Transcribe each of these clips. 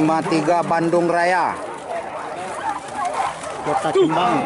53 Bandung Raya. Kota Kembang.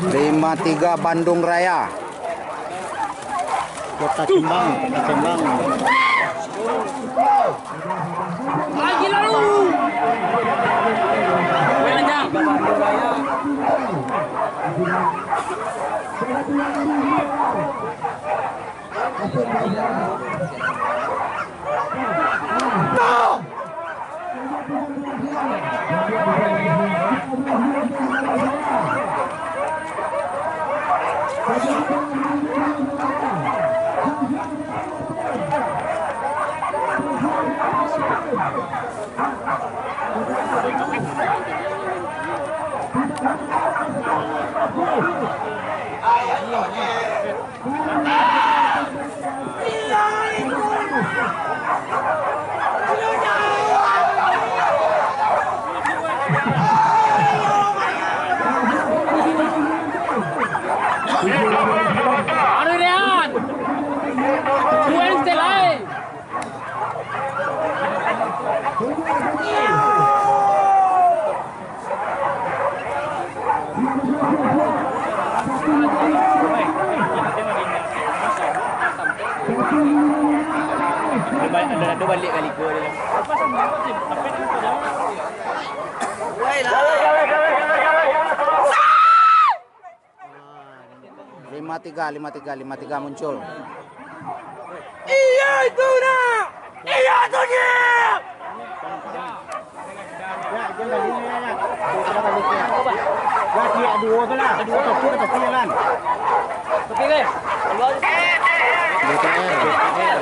Lima tiga Bandung Raya. Kota Kembang. Lagi lalu. Belanjang. Ada balik kali gua dia. Lima tiga muncul. Iya itu nak. Iya itu dia. Ya, jangan ini ya. Kita baliknya. Ya, dia dua tu lah. Dua tu kita jalan. Okey guys. DPR.